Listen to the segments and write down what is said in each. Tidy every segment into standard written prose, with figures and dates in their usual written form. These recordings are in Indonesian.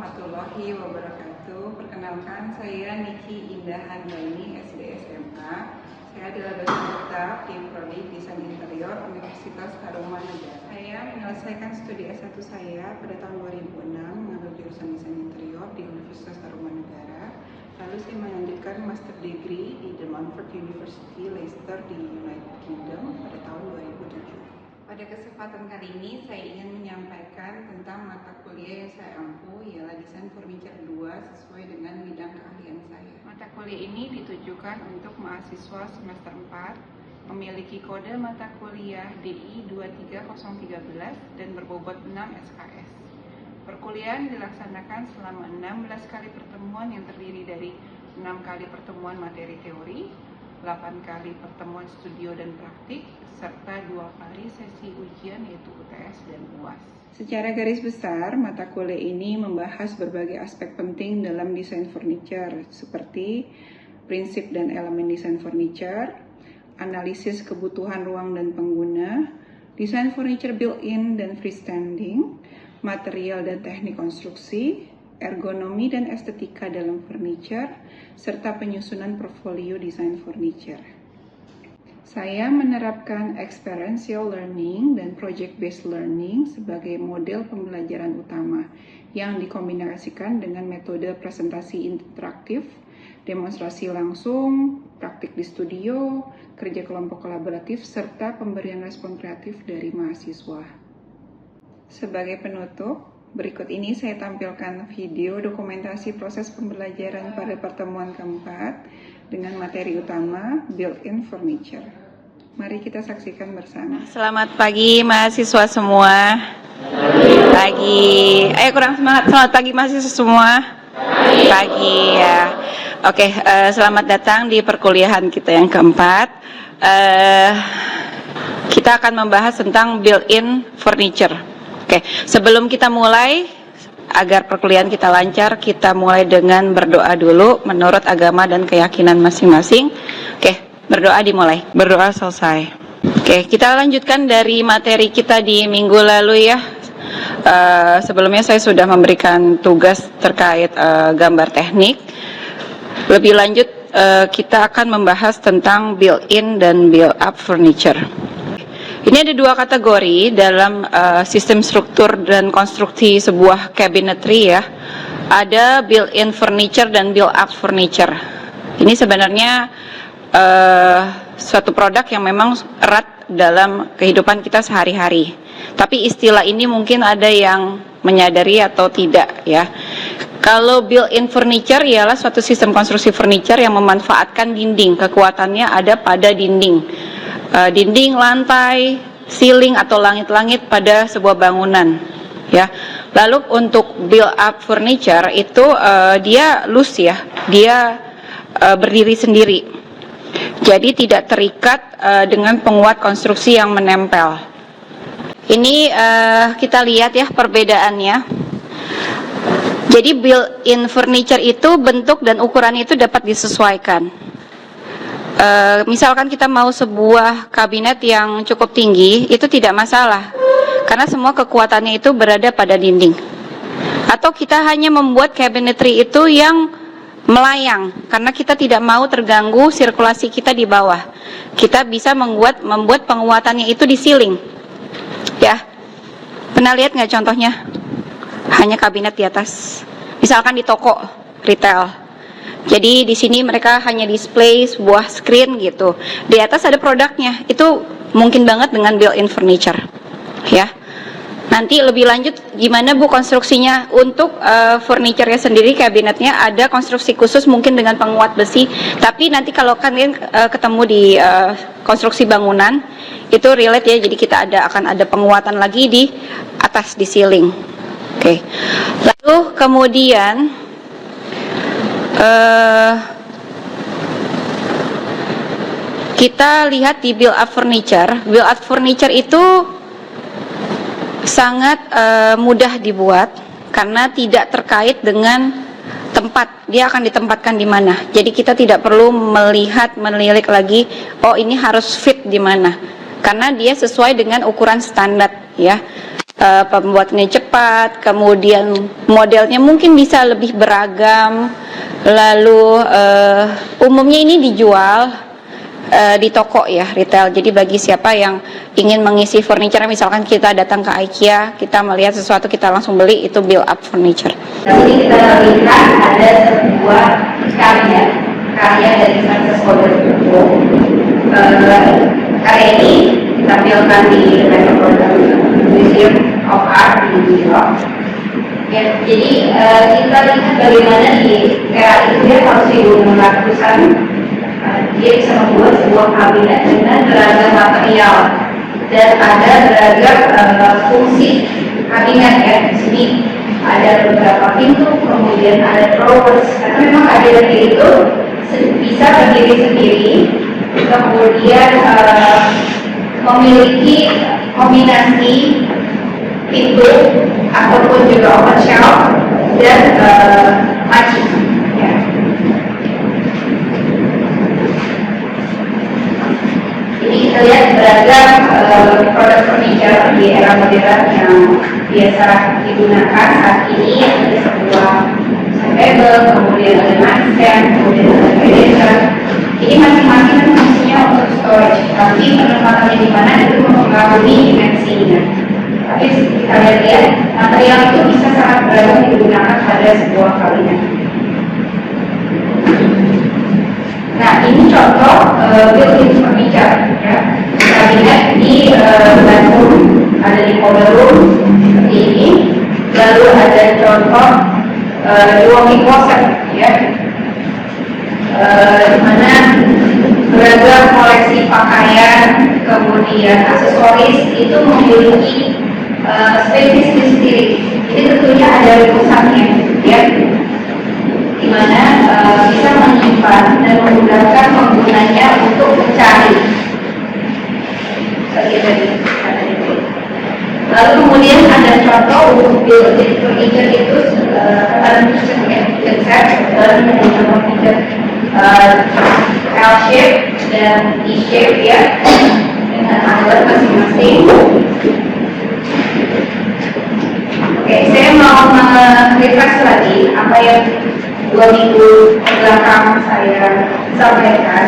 warahmatullahi wabarakatuh. Perkenalkan, saya Niki Indah Handayani, SD SMA. Saya adalah dosen tetap di Prodi Desain Interior Universitas Tarumanegara. Saya menyelesaikan studi S1 saya pada tahun 2006 mengambil jurusan Desain Interior di Universitas Tarumanegara. Lalu saya melanjutkan Master Degree di The Montfort University, Leicester di United Kingdom pada tahun 2007. Pada kesempatan kali ini saya ingin menyampaikan tentang mata kuliah yang saya ampu, ialah Desain Furniture 2 sesuai dengan bidang keahlian saya. Mata kuliah ini ditujukan untuk mahasiswa semester 4, memiliki kode mata kuliah DI 23013 dan berbobot 6 SKS. Perkuliahan dilaksanakan selama 16 kali pertemuan yang terdiri dari 6 kali pertemuan materi teori, 8 kali pertemuan studio dan praktik, serta 2 kali sesi ujian yaitu UTS dan UAS. Secara garis besar, mata kuliah ini membahas berbagai aspek penting dalam desain furniture, seperti prinsip dan elemen desain furniture, analisis kebutuhan ruang dan pengguna, desain furniture built-in dan freestanding, material dan teknik konstruksi, ergonomi dan estetika dalam furniture, serta penyusunan portfolio desain furniture. Saya menerapkan experiential learning dan project-based learning sebagai model pembelajaran utama yang dikombinasikan dengan metode presentasi interaktif, demonstrasi langsung, praktik di studio, kerja kelompok kolaboratif, serta pemberian respon kreatif dari mahasiswa. Sebagai penutup, berikut ini saya tampilkan video dokumentasi proses pembelajaran pada pertemuan keempat dengan materi utama built-in furniture. Mari kita saksikan bersama. Selamat pagi mahasiswa semua. Pagi. Ayo kurang semangat. Selamat pagi mahasiswa semua. Pagi ya. Oke, selamat datang di perkuliahan kita yang keempat. Kita akan membahas tentang built-in furniture. Oke, sebelum kita mulai, agar perkuliahan kita lancar, kita mulai dengan berdoa dulu menurut agama dan keyakinan masing-masing. Oke, berdoa dimulai. Berdoa selesai. Oke, kita lanjutkan dari materi kita di minggu lalu ya. Sebelumnya saya sudah memberikan tugas terkait gambar teknik. Lebih lanjut, kita akan membahas tentang built-in dan built-up furniture. Ini ada 2 kategori dalam sistem struktur dan konstruksi sebuah cabinetry ya. Ada built-in furniture dan built-up furniture. Ini sebenarnya suatu produk yang memang erat dalam kehidupan kita sehari-hari. Tapi istilah ini mungkin ada yang menyadari atau tidak ya. Kalau built-in furniture ialah suatu sistem konstruksi furniture yang memanfaatkan dinding. Kekuatannya ada pada dinding. Dinding, lantai, ceiling atau langit-langit pada sebuah bangunan ya. Lalu untuk build up furniture itu dia loose ya, dia berdiri sendiri. Jadi tidak terikat dengan penguat konstruksi yang menempel. Ini kita lihat ya perbedaannya. Jadi built-in furniture itu bentuk dan ukuran itu dapat disesuaikan. Misalkan kita mau sebuah kabinet yang cukup tinggi, itu tidak masalah karena semua kekuatannya itu berada pada dinding. Atau kita hanya membuat cabinetry itu yang melayang karena kita tidak mau terganggu sirkulasi kita di bawah. Kita bisa membuat penguatannya itu di ceiling ya. Pernah lihat nggak contohnya? Hanya kabinet di atas, misalkan di toko retail. Jadi di sini mereka hanya display sebuah screen gitu. Di atas ada produknya. Itu mungkin banget dengan built-in furniture. Ya. Nanti lebih lanjut gimana Bu konstruksinya untuk furniture-nya sendiri, kabinetnya ada konstruksi khusus mungkin dengan penguat besi. Tapi nanti kalau kalian ketemu di konstruksi bangunan itu relate ya. Jadi kita akan ada penguatan lagi di atas di ceiling. Oke. Lalu kemudian kita lihat di build up furniture. Build up furniture itu sangat mudah dibuat karena tidak terkait dengan tempat. Dia akan ditempatkan di mana. Jadi kita tidak perlu melilik lagi, oh ini harus fit di mana. Karena dia sesuai dengan ukuran standar ya. pembuatannya cepat, kemudian modelnya mungkin bisa lebih beragam, lalu umumnya ini dijual di toko ya, retail. Jadi bagi siapa yang ingin mengisi furniture, misalkan kita datang ke IKEA, kita melihat sesuatu kita langsung beli, itu build up furniture. Jadi kita lihat ada sebuah karya dari Frances Holder. Karya ini ditampilkan di Metropolitan Museum of Art di New York. Ya, jadi kita lihat bagaimana di era itu dia tahun 1600-an dia bisa membuat sebuah kabinet dengan beragam material dan ada beragam fungsi kabinet ya. Di sini ada beberapa pintu, kemudian ada drawers, karena memang kabinetnya itu bisa berdiri sendiri, kemudian memiliki kombinasi pintu ataupun juga open shelf dan laci. Ya. Jadi kita lihat beragam produk furniture di era modern yang biasa digunakan saat ini. Ada sebuah table, kemudian ada nightstand, kemudian ada furniture. Jadi masing-masing kan fungsinya untuk storage, tapi penempatannya di mana itu mempengaruhi dimensinya. Tapi kita lihat material itu bisa sangat beragam digunakan pada sebuah kabinet. Nah, ini contoh built-in furniture ya. Kabinet di bedroom, ada di corner room seperti ini. Lalu ada contoh walk-in closet ya. Di mana beragam koleksi pakaian, kemudian aksesoris itu memiliki space sendiri. Jadi tentunya ada rumusannya ya, di mana bisa menyimpan dan menggunakan penggunanya untuk mencari. Lalu kemudian ada contoh untuk built-in furniture itu dalam furniture L-shape dan E-shape ya, dengan alat masing-masing. Oke, saya mau refresh lagi apa yang 2 minggu belakang saya sampaikan.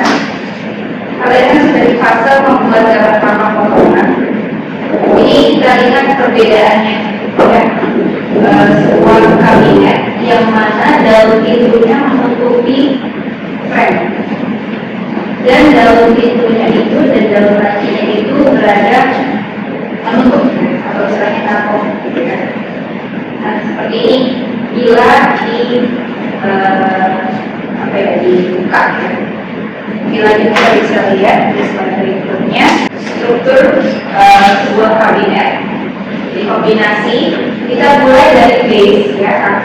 Kalian kan sudah di fase membuat gambar tanah potongan. Ini kita lihat perbedaannya ya. Sebuah kabinet yang mana daun pintunya menutupi frame, dan daun pintunya itu dan daun lacinya itu berada menutup atau istilahnya tampung gitu kan. Nah, seperti ini bila dibuka ya. Bila kita bisa lihat di slide berikutnya struktur sebuah kabinet. Di kombinasi kita mulai dari base ya,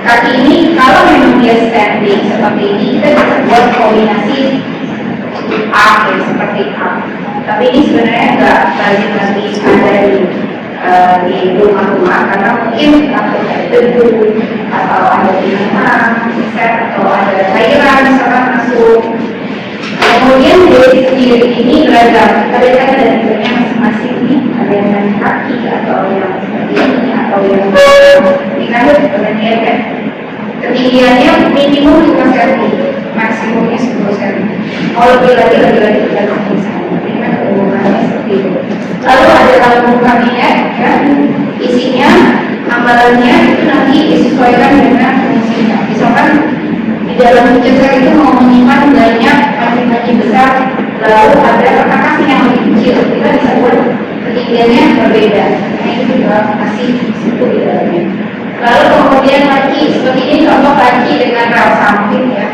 kaki ini kalau memang dia standing seperti ini, kita bisa buat kombinasi A ya, seperti A. Tapi ini sebenarnya enggak banyak lagi ada di rumah-rumah, karena mungkin takut ada debu atau ada binatang atau ada cairan misalkan masuk. Kemudian dari sendiri ini beragam, kita lihat ada bentuknya masing-masing nih, ada yang dari kaki atau yang seperti ini atau yang dikandung kemudian kan ketinggiannya minimum 5 cm, maksimumnya 10 cm. Kalau lebih lagi tergantung misalnya, ini kan keumumannya seperti itu. Lalu ada lambung kabinet kan, isinya amalannya itu nanti disesuaikan dengan fungsinya. Misalkan di dalam kincir itu mau menyimpan banyak panci-panci besar, lalu ada kertas yang lebih kecil, kita bisa buat ketinggiannya berbeda. Nah itu juga masih situ di dalamnya. Lalu kemudian panci seperti ini, contoh panci dengan rel samping ya.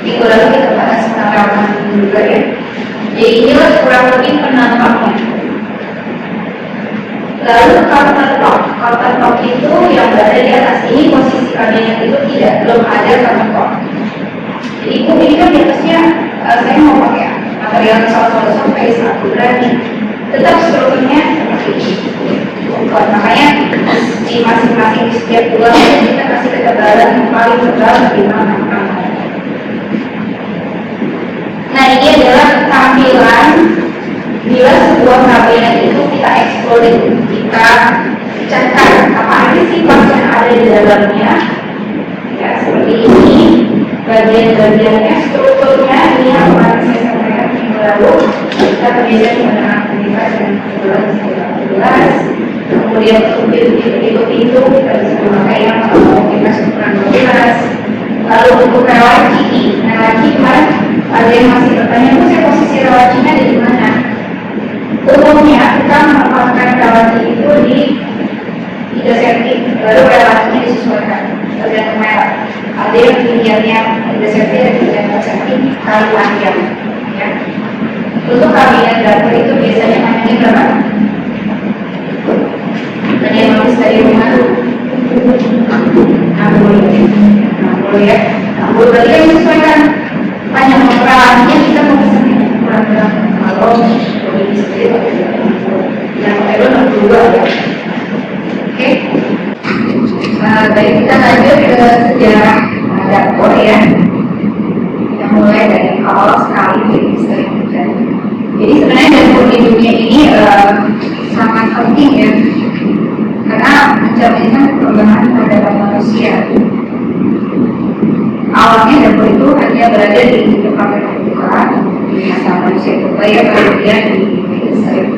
Minggu lalu kita bahas tentang rel samping juga ya. Jadi inilah kurang lebih penampaknya. Lalu countertop itu yang berada di atas ini, posisi kabinet itu belum ada countertop. Jadi ini kan di atasnya saya mau pakai material sol sampai 1 berarti tetap strukturnya seperti ini. Makanya di masing-masing di setiap bulan kita kasih ketebalan yang paling tebal 5 mm. Nah ini adalah tampilan bila sebuah kabinet itu kita eksploding, kita kita catat apa aja sih pas yang ada di dalamnya. Ya, seperti ini bagian-bagiannya, strukturnya ini yang kemarin saya sampaikan minggu lalu. Kita berbeda dengan aktivitas dan kebetulan 12, kemudian untuk pintu-pintu kita bisa memakai yang aktivitas ukuran 12. Lalu untuk relaci kemarin ada yang masih bertanya, itu saya posisi relacinya di mana? Umumnya kita menempatkan relaci itu di 3 cm, lalu relacinya disesuaikan tergantung merek. Ada yang tingginya 3 cm dan 4 cm kali panjang. Ya. Untuk kabinet dapur itu biasanya panjangnya berapa? Dan yang habis dari rumah 60 ya. 60 berarti yang disesuaikan panjang relacinya kita mau pesannya kurang berapa? Kalau lebih sedikit yang perlu 62 ya. Oke. Baik, kita lanjut ke sejarah dapur ya. Kita mulai dari awal sekali jadi sering terjadi. Jadi sebenarnya dapur di dunia ini sangat penting ya, karena mencerminkan perkembangan peradaban manusia. Awalnya dapur itu hanya berada di tempat terbuka di masa manusia berbaya, kemudian di Mesir.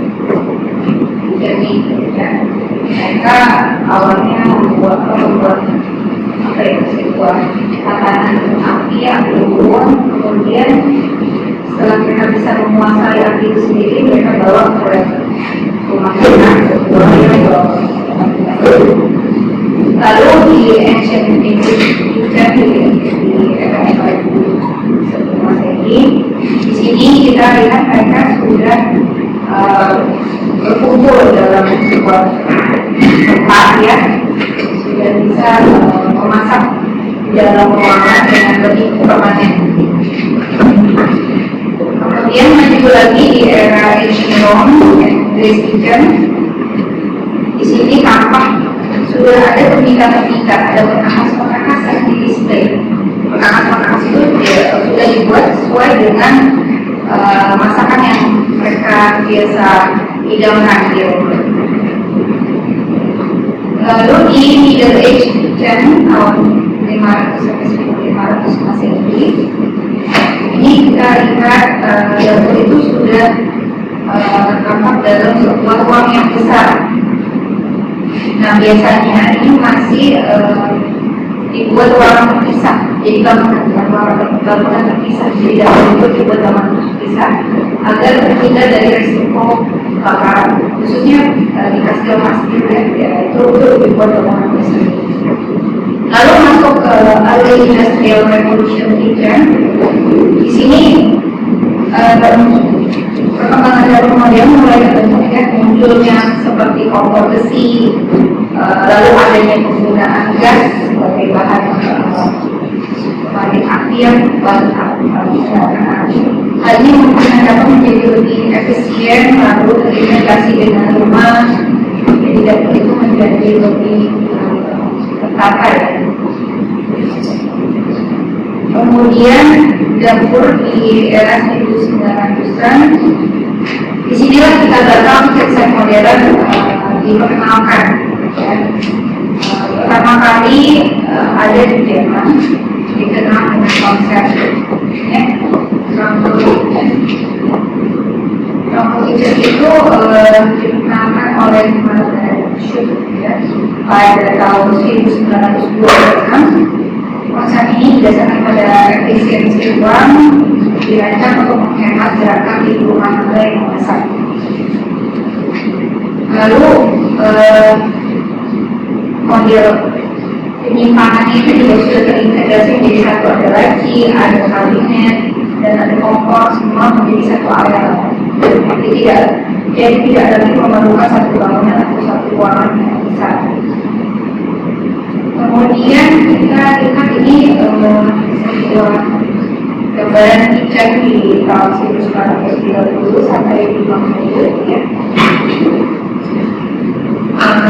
Jadi ya, mereka awalnya membuat sebuah tatanan api yang berhubungan, kemudian setelah mereka bisa menguasai api itu sendiri, mereka bawa ke rumah lalu di ancient Egypt di era sebelum Masehi, di sini kita lihat mereka sudah berkumpul dalam sebuah tempat ya, sudah bisa memasak di dalam ruangan dengan lebih permanen. Kemudian maju lagi di era ancient Rome dan Greece Kitchen, di sini tampak sudah ada pemikat-pemikat, ada perkakas yang di display. Perkakas itu sudah dibuat sesuai dengan masakan yang mereka biasa hidangkan di rumah. Lalu di Middle Age Kitchen tahun 500 sampai 1500 Masehi, ini kita lihat dapur itu sudah terdapat dalam sebuah ruang yang besar. Nah, biasanya ini masih dibuat ruangan terpisah, jadi bangunan terpisah. Jadi dapur itu dibuat bangunan terpisah agar terhindar dari risiko kebakaran, khususnya di kastil-kastil ya, itu dibuat bangunan terpisah. Lalu masuk ke early industrial revolution kitchen. Di sini perkembangan dapur modern mulai terbentuk ya, munculnya seperti kompor besi, lalu adanya penggunaan gas sebagai bahan api yang hal ini memungkinkan dapat menjadi lebih efisien, lalu terintegrasi dengan rumah, jadi dapur itu menjadi lebih tertata ya. Kemudian dapur di era 1900-an, disinilah kita datang konsep modern diperkenalkan. Ya. Pertama kali ada di Jerman, dikenal dengan konsep ya, Frankfurt Kitchen itu diperkenalkan oleh Margaret Schuck ya, pada tahun 1926. Konsep ini didasarkan pada efisiensi uang, dirancang untuk menghemat gerakan di rumah tangga yang memasak. Lalu model penyimpanan itu juga sudah terintegrasi menjadi satu, ada laci, ada kabinet, dan ada kompor, semua menjadi satu area. Jadi tidak lagi memerlukan satu bangunan atau satu ruangan yang besar. Kemudian kita lihat ini sebuah gambaran kitchen di tahun 1930 sampai 50 ya.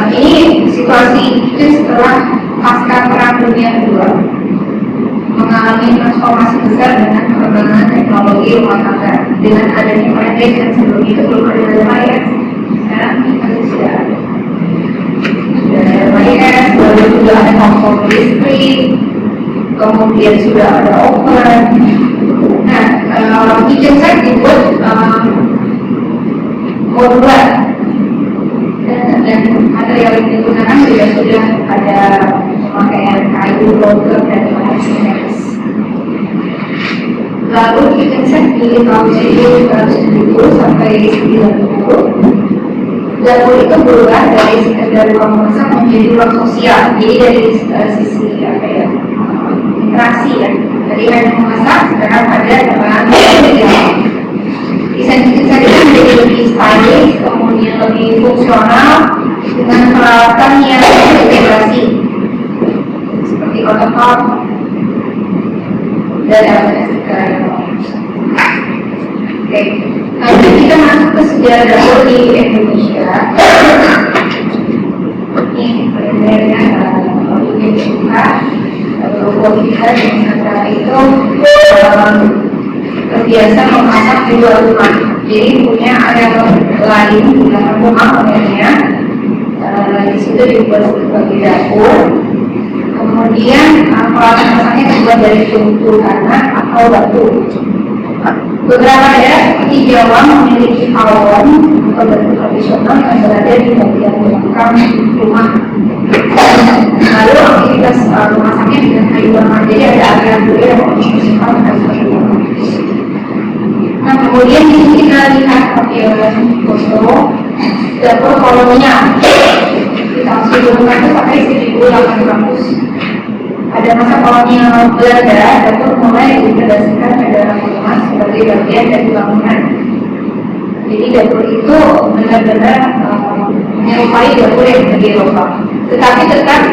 Ini situasi kitchen setelah pasca Perang Dunia Kedua mengalami transformasi besar dengan perkembangan teknologi rumah tangga. Dengan adanya fireplace dan sebelum itu belum ada layar, sekarang kita sudah ada. mobil listrik, kemudian sudah ada oven. Nah, kitchen set dibuat modular, dan material yang digunakan sudah ada pemakaian kayu, logam, dan lain-lain. Lalu kitchen set di tahun 1970 sampai 90, dapur itu berubah dari sekedar ruang masak menjadi ruang sosial. Jadi dari sisi interaksi ya, dari hanya memasak sekarang ada bahan desain kitchen set itu menjadi lebih stylish, kemudian lebih fungsional dengan peralatan yang terintegrasi seperti countertop dan estetika yang oke. Nah, kita masuk ke sejarah dapur di Indonesia. Ini sebenarnya ini buka logo kita di Nusantara itu terbiasa memasak di luar rumah. Jadi punya area lain di dalam rumah modelnya. Di situ dibuat sebagai dapur. Kemudian peralatan masaknya terbuat dari tungku tanah atau batu. Beberapa daerah seperti Jawa memiliki pawon atau batu tradisional yang berada di bagian belakang rumah. Lalu aktivitas memasaknya dengan kayu bakar, jadi ada aliran dulu yang bersifat kayu. Nah, kemudian di sini kita lihat tampilan foto dapur kolonial. Di tahun 1900 sampai 1800 ada masa kolonial Belanda. Dapur mulai diintegrasikan ke dalam rumah sebagai bagian dari bangunan. Jadi dapur itu benar-benar menyerupai dapur yang ada di Eropa, tetapi tetap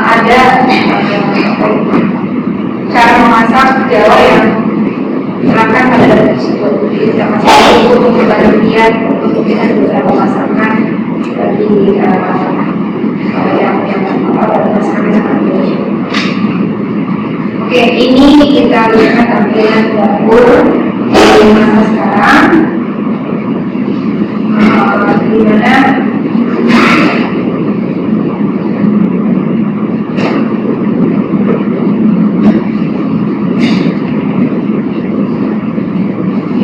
ada cara memasak Jawa yang diterapkan pada dapur tersebut. Jadi sama sekali untuk bagian untuk kita beberapa masakan bagi yang masakan Indonesia. Oke, ini kita lihat tampilan dapur di masa sekarang. Di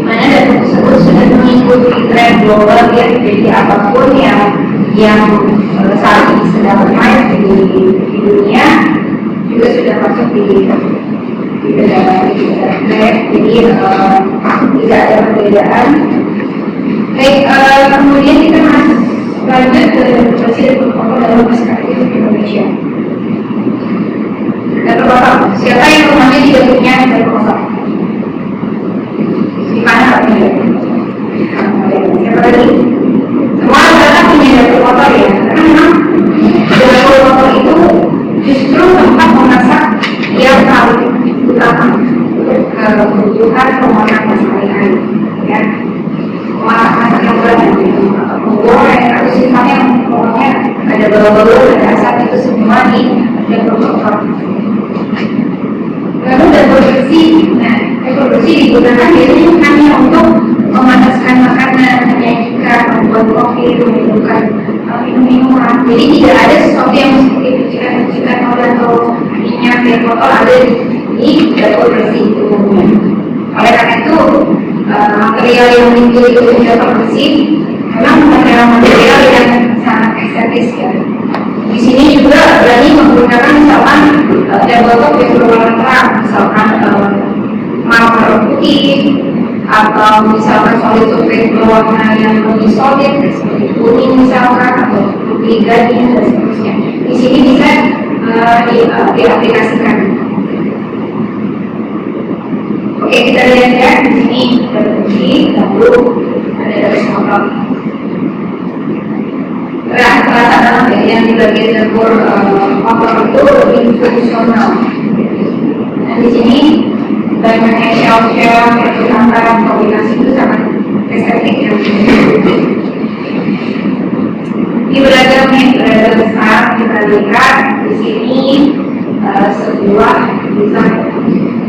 mana dapur tersebut sudah mengikuti tren global ya. Jadi apapun yang saat ini sedang naik di dunia juga sudah masuk di dalam tren. Jadi tidak ada perbedaan. Baik, kemudian kita masuk lanjut ke demokrasi dan protokol dalam perspektif Indonesia. Dan Bapak, siapa yang rumahnya tidak punya dan kotor? Di mana Pak? Siapa lagi? Semua adalah punya dapur kotor ya, karena memang dapur kotor itu justru tempat memasak yang paling utama untuk kebutuhan pemotongan sehari-hari, ya. Masak yang berat, menggoreng atau sifatnya pokoknya ada bau-bau, ada asap, itu semua di dapur kotor. Lalu dapur bersih, nah dapur bersih digunakan biasanya hanya untuk memanaskan makanan, menyajikan, membuat kopi, menghidupkan minum-minuman. Jadi tidak ada sesuatu yang seperti cucian atau minyak yang kotor ada di dapur bersih itu umumnya. Oleh karena itu material yang dimiliki untuk dapur bersih memang material yang sangat estetis ya. Di sini juga berani menggunakan misalkan dapur yang berwarna terang, misalkan marmer putih, atau misalkan solid sulfate berwarna yang lebih solid seperti kuning misalkan, atau putih gading dan seterusnya. Di sini bisa diaplikasikan. Oke, kita lihat ya, di sini ada kunci, lalu ada garis kotak. Rata-rata yang di bagian dapur kotor itu lebih fungsional. Nah, di sini banyaknya shelf-shelf, pertukaran, kombinasi itu sangat estetik ya. Di beragam besar kita lihat di sini sebuah desain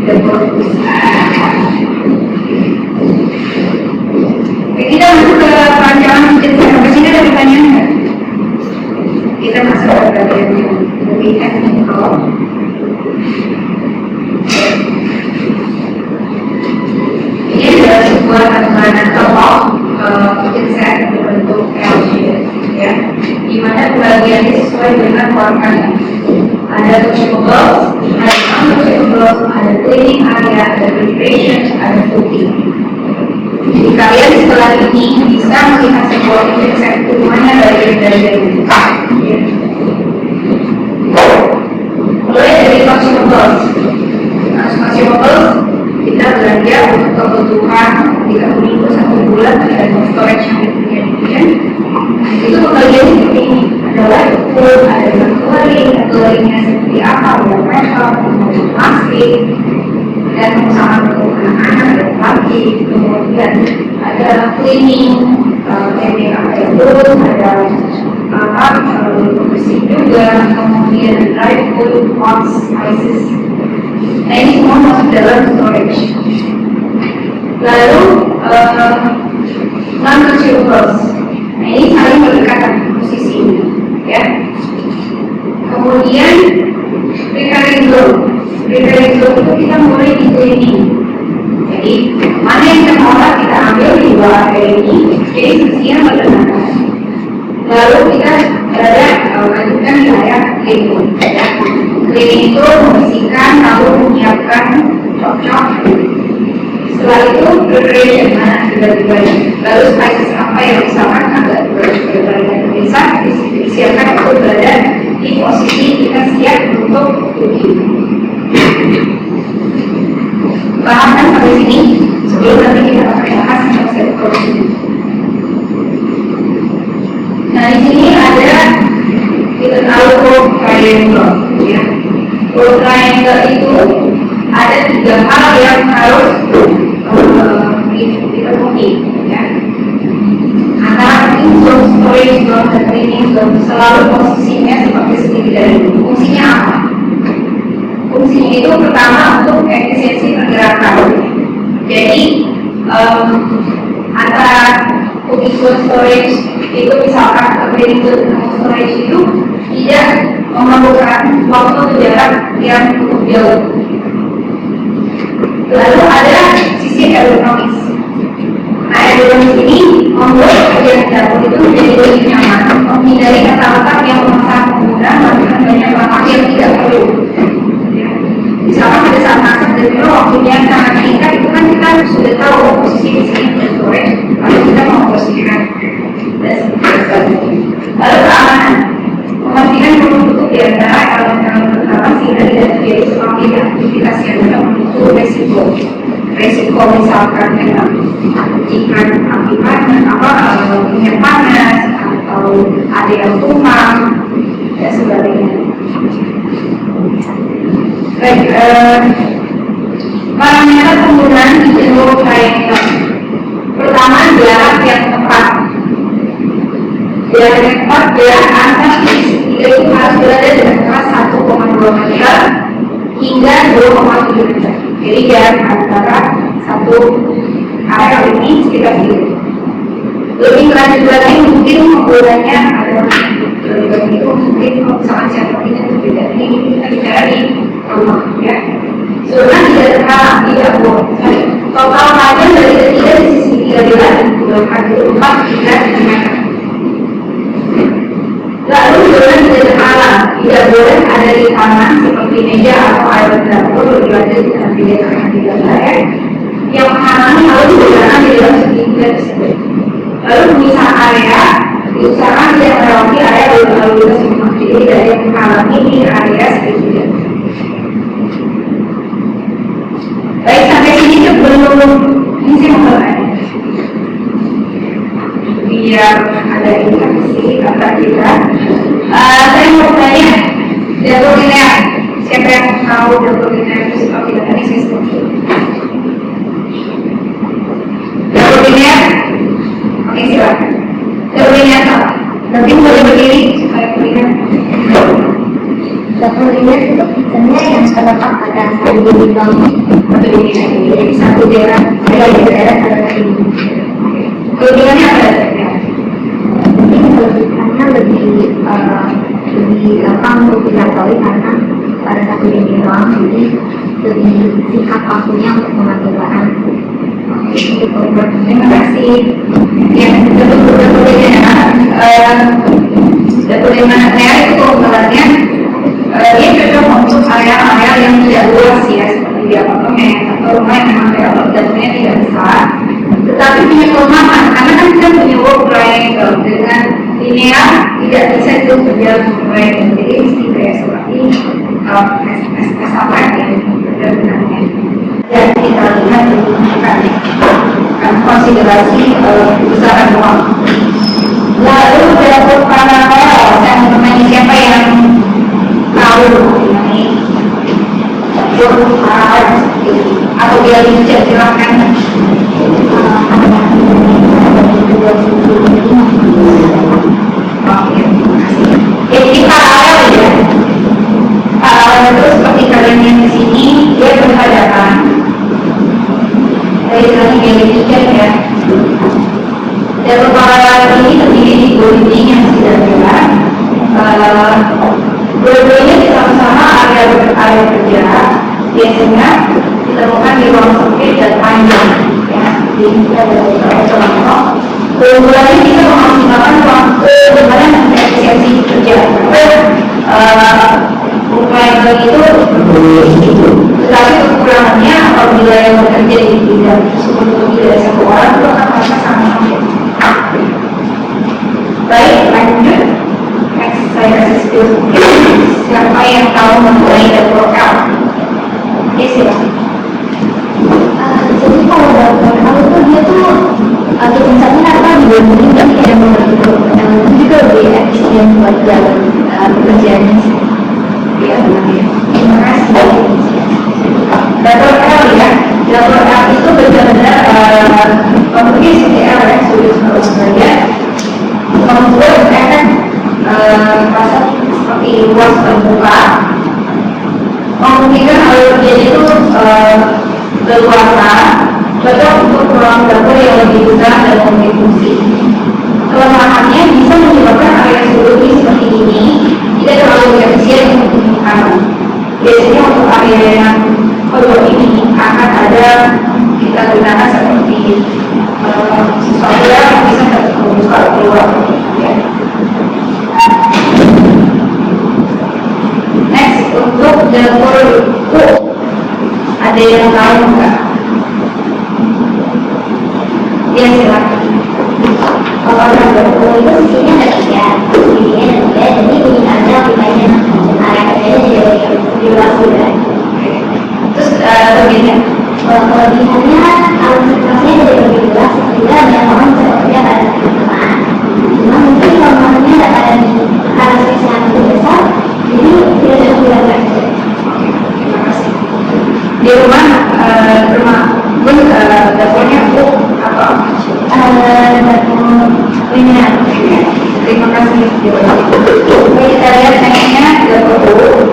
dapur. Oke, kita masuk ke perancangan kitchen set. Sampai sini ada pertanyaan nggak? Kita masuk ke bagian yang lebih teknikal dikeluarkan. Ada consumables, ada non-consumables, ada cleaning area, ada recreation, ada cooking. Jadi kalian setelah ini bisa melihat sebuah indeks mana dari itu. Mulai dari consumables. Consumables kita belanja untuk kebutuhan 3 minggu 1 bulan ada storage yang dipunya. Itu pembagian seperti ini. Ada light food, ada coloring-nya seperti apa, ada makeup, ada plastik, dan pengusahaan untuk anak-anak, ada plastik, kemudian ada cleaning, ada booth, ada bersih juga, kemudian dry food, pots, spices. Nah ini semua masuk dalam storage. Lalu non-consumables. Nah ini saling berdekatan posisinya, ya. Kemudian preparing zone. Preparing zone itu kita mulai di cleaning. Jadi mana yang termola kita ambil di dua area ini. Jadi sisinya berdekatan. Lalu kita lanjutkan di area cleaning. Ya. Cleaning itu membersihkan lalu menyiapkan cok-cok. Setelah itu preparation mana tiba-tiba. Lalu spices apa yang misalkan agak bisa disiapkan untuk berada di posisi kita siap untuk cooking. Paham kan sampai sini? Sebelum nanti kita akan bahas konsep cooking. Nah di sini ada kita tahu flow triangle, ya. Flow triangle itu ada 3 hal yang harus dipenuhi, ya. Antara zone storage, zone dan cleaning zone selalu posisinya seperti segitiga ini. Fungsinya apa? Fungsinya itu pertama untuk efisiensi pergerakan. Jadi antara cooking zone storage itu misalkan cleaning zone dan storage itu tidak memerlukan waktu atau jarak yang cukup jauh. Lalu ada sisi ergonomis. Nah, ergonomis ini membuat pekerjaan dapur itu menjadi lebih nyaman, menghindari kata-kata yang memaksa pengguna melakukan banyak langkah yang tidak perlu. Misalkan pada saat masak dan kalau waktunya sangat singkat itu kan kita sudah tahu posisi di sini untuk storage, lalu kita mau bersihkan dan sebagainya. Lalu keamanan, memastikan belum tutup di antara elemen pertama sehingga tidak terjadi seperti aktivitas yang dapat memicu resiko misalkan ikan api panas, minyak panas atau ada yang tumpah dan sebagainya. Baik, parameter penggunaan di jalur triangle. Pertama, jarak yang tepat. Jarak yang tepat, jarak antar titik itu harus berada di antara 1,2 meter hingga 2,7 meter. Jadi jarak antara satu area ini sekitar segitu. Lebih lanjut lagi mungkin penggunanya adalah lebih itu mungkin kalau misalkan contohnya berbeda. Ini kita bicara di rumah, ya. Zona tidak terhalang, tidak boleh. Total panjang dari ketiga di sisi 13,24 hingga 7 meter. Lalu zona tidak terhalang, tidak boleh ada di tangan seperti meja atau air dapur lebih lanjut dengan tidak ya. Yang menghalangi harus digunakan di dalam segitiga tersebut. Lalu pemisah area diusahakan tidak melewati area lalu lintas rumah. Jadi tidak ada yang menghalangi di area segitiga. Baik, sampai sini sebelum ini saya mau bertanya. Biar ada interaksi kata kita. Saya mau bertanya, dapur linear. Siapa yang tahu dapur linear itu seperti tadi saya sebutkan? Dapur linear? Oke, silakan. Dapur linear apa? Nanti boleh berdiri supaya linear. Dapur linear itu kitchennya yang terletak pada satu dinding bangun. Atau ini jadi satu daerah ada ini. Kelebihannya apa? Mungkin kelebihannya lebih gampang untuk diketahui karena pada satu dinding doang, jadi lebih singkat waktunya untuk mengambil bahan. Terima kasih. Ya, dapur linear itu keunggulannya dengan linear tidak bisa itu berjalan sesuai, jadi mesti kayak seperti pesawat yang benar-benarnya. Dan kita lihat kan konsiderasi besaran ruang. Lalu dapur paralel, saya mau bertanya siapa yang tahu mengenai dapur paralel atau dia bisa silahkan. Jadi paralel ya. Paralel itu seperti kalian yang di sini dia berhadapan. Dari sini dia demikian ya. Jalur paralel ini terdiri di dua dinding yang sudah jelas. Dua-duanya sama-sama area kerja. Biasanya ditemukan di ruang sempit dan panjang. Ya, di contoh. Keunggulannya bisa memaksimalkan waktu dan efisiensi kerja. Triangle itu, tetapi kekurangannya apabila yang bekerja di bidang tersebut lebih dari satu orang itu akan merasa sangat sulit. Baik, lanjut. Next, saya kasih skill. Siapa yang tahu mengenai dapur L? Oke, silakan. Jadi kalau dapur L itu dia tuh biasanya apa dibandingin tapi ada nomor itu juga lebih efisien buat jalan pekerjaannya sih. Ya, terima kasih. Dapur L ya, dapur L itu benar-benar mempunyai CTL ya, sulit harus saja membuat efek pasar seperti luas terbuka, memungkinkan alur kerja itu leluasa, cocok untuk ruang dapur yang lebih besar dan memiliki fungsi. Kelemahannya bisa menyebabkan area sudut seperti ini tidak terlalu efisien untuk penyimpanan. Biasanya untuk area yang pojok ini akan ada kita gunakan seperti sesuatu yang bisa terbuka keluar. Ya. Next, untuk dapur U, ada yang tahu nggak? Ya, silakan. Kalau dapur itu sisinya ada tiga, jadi bunyi ada pipanya area kerjanya jadi lebih luas juga. Terus kelebihannya? Kelebihannya alat sirkulasinya jadi lebih luas sehingga banyak orang bisa bekerja pada teman. Cuma mungkin kelemahannya ada di area space yang lebih besar, jadi tidak ada pilihan kerja. Terima kasih. Di rumah pun dapurnya U atau Dapur linear. terima kasih. Oke, kita lihat nextnya dapur U.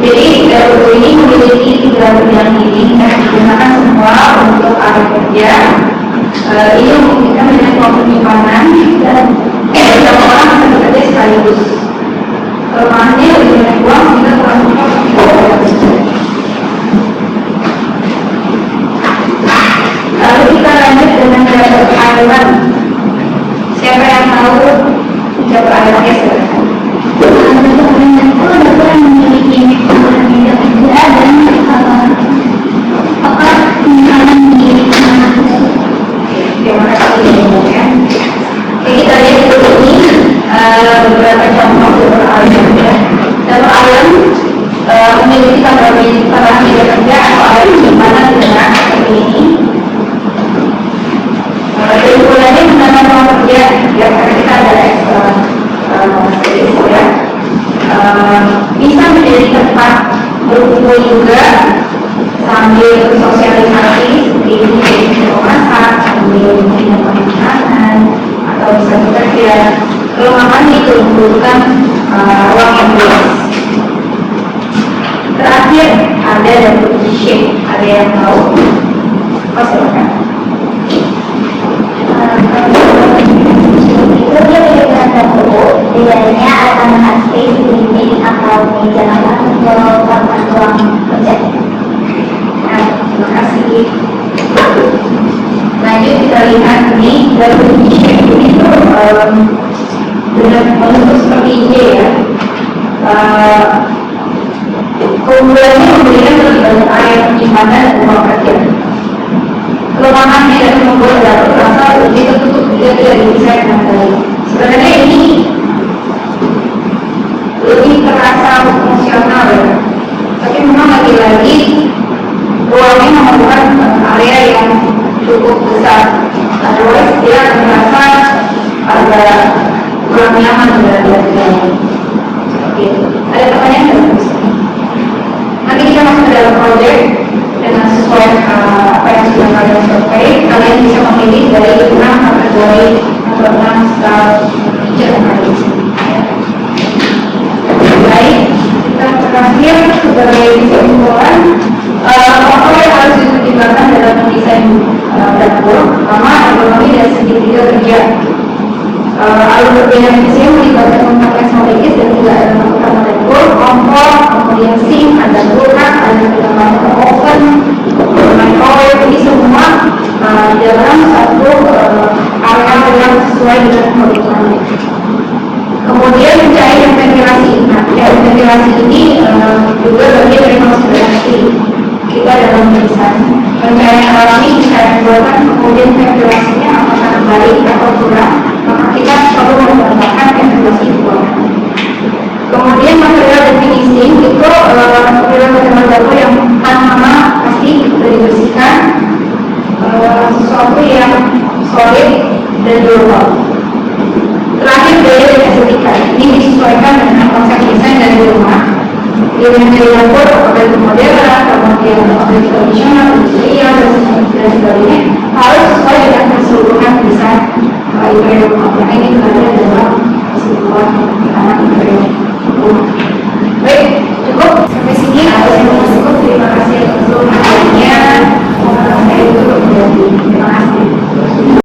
Jadi dapur U ini memiliki tiga bagian ini yang digunakan semua untuk area kerja. Ini memungkinkan banyak ruang penyimpanan dan beberapa orang bisa bekerja sekaligus. Kelemahannya lebih banyak ruang sehingga kurang cocok untuk lalu kita lanjut dengan dapur island. Siapa yang tahu dapur islandnya silakan. Dapur itu yang memiliki meja kerja dan penyimpanan di mana. Terima kasih ya. Oke, kita lihat dulu ini beberapa contoh dapur island ya. Dapur island memiliki tambahan meja kerja atau area penyimpanan dengan seperti ini. Keunggulannya menggunakan ruang kerja ya, karena kita ada ekstra space ya. Bisa menjadi tempat berkumpul juga sambil bersosialisasi seperti ini, memasak sambil minum makanan atau bisa bekerja. Kelemahan itu membutuhkan ruang yang luas. Terakhir ada dapur shape, ada yang tahu? Oh, silakan. Itu dia dengan dapur, bedanya ada space dinding atau meja makan untuk ruang kerja. Nah, terima kasih. Lanjut kita lihat ini dapur shape ini tuh benar bentuk seperti ini ya. Keunggulannya memberikan lebih banyak area penyimpanan dan ruang kerja. kelemahannya dan membuat dapur terasa lebih tertutup jika tidak didesain dengan baik. Sebenarnya ini lebih terasa fungsional ya, tapi memang lagi-lagi ruangnya memerlukan area yang cukup besar, otherwise dia akan merasa agak kurang nyaman berada di dalam. Seperti itu. Ada pertanyaan nggak? Nanti kita masuk ke dalam proyek dengan sesuai apa yang sudah kalian survei. Kalian bisa memilih dari 6 kategori atau 6 style teacher yang ada di sini. Baik, kita terakhir sebagai kesimpulan, apa yang harus dipertimbangkan dalam mendesain dapur? Pertama, ekonomi dan segitiga kerja. Alur berbeda fungsi melibatkan komponen strategis dan juga elemen utama dapur, kompor, kemudian sink, ada kulkas, ada juga oven, microwave, ini semua di dalam satu area yang sesuai dengan kebutuhannya. Kemudian pencahayaan dan ventilasi. Nah, ventilasi ini juga bagian dari konsiderasi kita dalam mendesain. Pencahayaan alami bisa dibuatkan, kemudian ventilasinya apakah baik atau kurang, maka kita perlu menambahkan ventilasi ruangan. Kemudian material dan finishing itu material dapur yang pertama pasti sudah dibersihkan, sesuatu yang solid dan durable. Terakhir, gaya dan estetika. Ini disesuaikan dengan konsep desain dari rumah. Dengan gaya dapur, apakah itu modern, kemudian tradisional, industrial, dan sebagainya, harus sesuai dengan keseluruhan desain interior rumah. Karena ini berada dalam keseluruhan interior rumah. Baik.